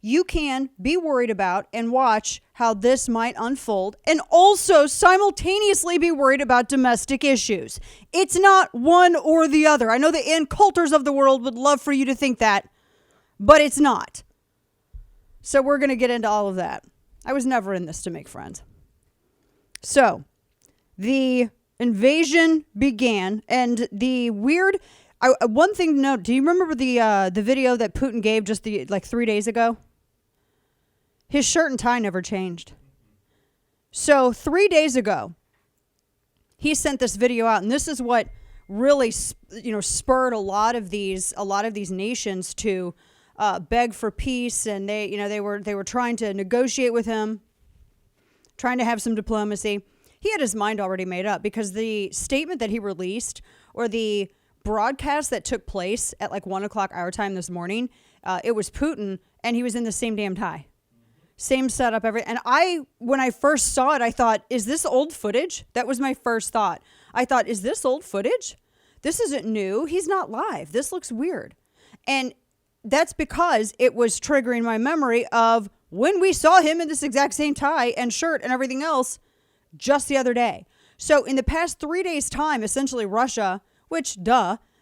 you can be worried about and watch how this might unfold, and also simultaneously be worried about domestic issues. It's not one or the other. I know the Ann Coulters of the world would love for you to think that, but it's not. So we're going to get into all of that. I was never in this to make friends. So the invasion began, and the weird... one thing to note, do you remember the video that Putin gave just 3 days ago? His shirt and tie never changed. So 3 days ago, he sent this video out, and this is what really, spurred a lot of these nations to beg for peace, and they were trying to negotiate with him, trying to have some diplomacy. He had his mind already made up, because the statement that he released, or the broadcast that took place at 1 o'clock our time this morning, it was Putin, and he was in the same damn tie. Same setup, and when I first saw it, I thought, is this old footage? That was my first thought. I thought, is this old footage? This isn't new. He's not live. This looks weird. And that's because it was triggering my memory of when we saw him in this exact same tie and shirt and everything else just the other day. So in the past 3 days' time, essentially Russia, which,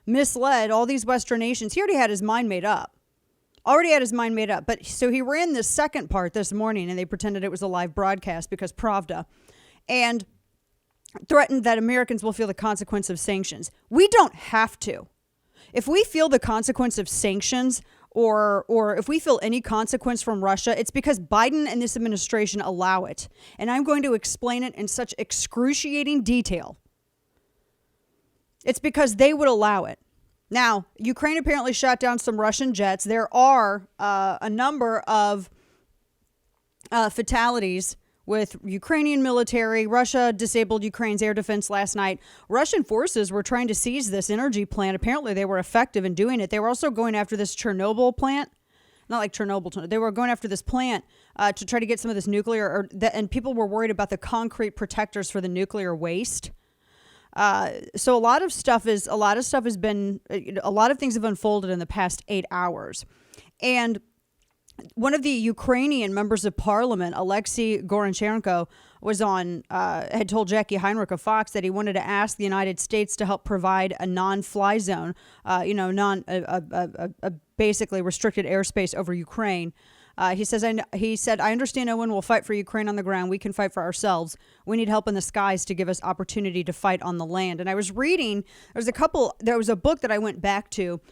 misled all these Western nations. He already had his mind made up. But so he ran this second part this morning, and they pretended it was a live broadcast because Pravda, and threatened that Americans will feel the consequence of sanctions. We don't have to. If we feel the consequence of sanctions, or if we feel any consequence from Russia, it's because Biden and this administration allow it. And I'm going to explain it in such excruciating detail. It's because they would allow it. Now, Ukraine apparently shot down some Russian jets. There are a number of fatalities with Ukrainian military. Russia disabled Ukraine's air defense last night. Russian forces were trying to seize this energy plant. Apparently, they were effective in doing it. They were also going after this Chernobyl plant. Not like Chernobyl. They were going after this plant to try to get some of this nuclear, and people were worried about the concrete protectors for the nuclear waste. So a lot of things have unfolded in the past 8 hours. And one of the Ukrainian members of parliament, Alexei Goranchenko, had told Jackie Heinrich of Fox that he wanted to ask the United States to help provide a non-fly zone, basically restricted airspace over Ukraine. He said, I understand no one will fight for Ukraine on the ground. We can fight for ourselves. We need help in the skies to give us opportunity to fight on the land. And I was reading, there was a book that I went back to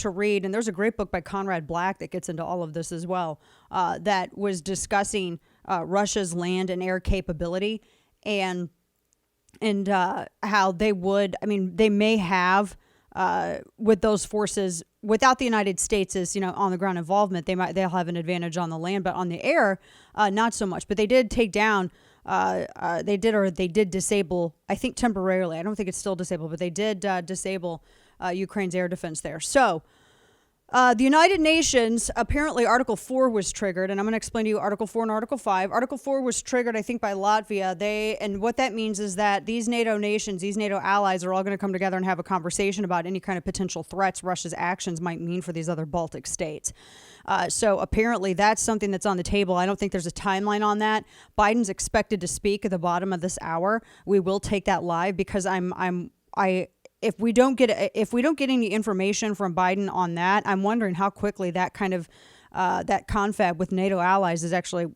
read. And there's a great book by Conrad Black that gets into all of this as well, that was discussing Russia's land and air capability, and how they may have, with those forces, without the United States' on the ground involvement, they'll have an advantage on the land, but on the air, not so much. But they did take down, they did disable, I think temporarily. I don't think it's still disabled, but they did disable Ukraine's air defense there. So the United Nations, apparently Article 4 was triggered, and I'm going to explain to you Article 4 and Article 5. Article 4 was triggered, I think, by Latvia. And what that means is that these NATO nations, these NATO allies, are all going to come together and have a conversation about any kind of potential threats Russia's actions might mean for these other Baltic states. So apparently that's something that's on the table. I don't think there's a timeline on that. Biden's expected to speak at the bottom of this hour. We will take that live, because if we don't get any information from Biden on that, I'm wondering how quickly that kind of that confab with NATO allies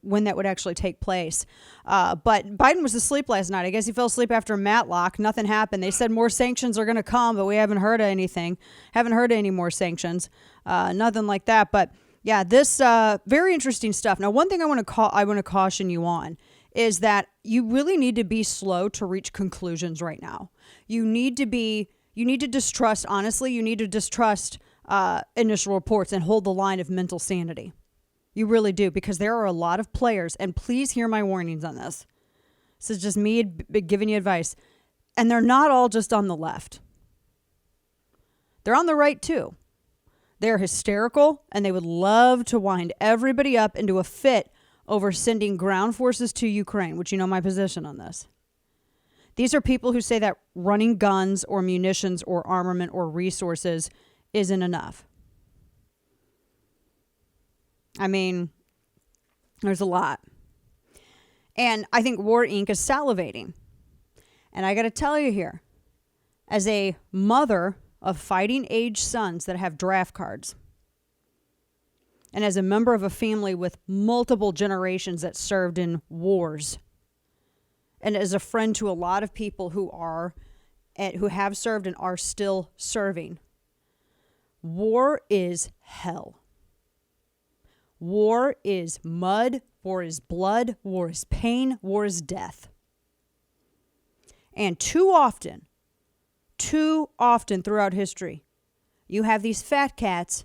when that would actually take place. But Biden was asleep last night. I guess he fell asleep after Matlock. Nothing happened. They said more sanctions are going to come, but we haven't heard of anything. Haven't heard of any more sanctions. Nothing like that. But yeah, this very interesting stuff. Now, one thing I want to caution you on is that you really need to be slow to reach conclusions right now. You need to distrust, honestly, initial reports and hold the line of mental sanity. You really do, because there are a lot of players, and please hear my warnings on this. This is just me giving you advice. And they're not all just on the left. They're on the right too. They're hysterical, and they would love to wind everybody up into a fit over sending ground forces to Ukraine, which you know my position on this. These are people who say that running guns or munitions or armament or resources isn't enough. I mean, there's a lot. And I think War Inc. is salivating. And I got to tell you here, as a mother of fighting age sons that have draft cards, and as a member of a family with multiple generations that served in wars, and as a friend to a lot of people who have served and are still serving, war is hell. War is mud, war is blood, war is pain, war is death. And too often throughout history, you have these fat cats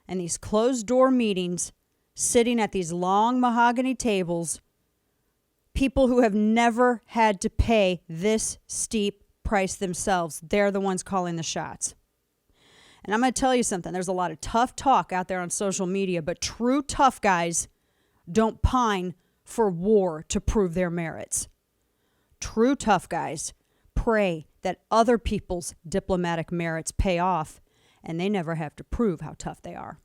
and these closed-door meetings sitting at these long mahogany tables, people who have never had to pay this steep price themselves. They're the ones calling the shots. And I'm going to tell you something. There's a lot of tough talk out there on social media, but true tough guys don't pine for war to prove their merits. True tough guys pray that other people's diplomatic merits pay off, and they never have to prove how tough they are.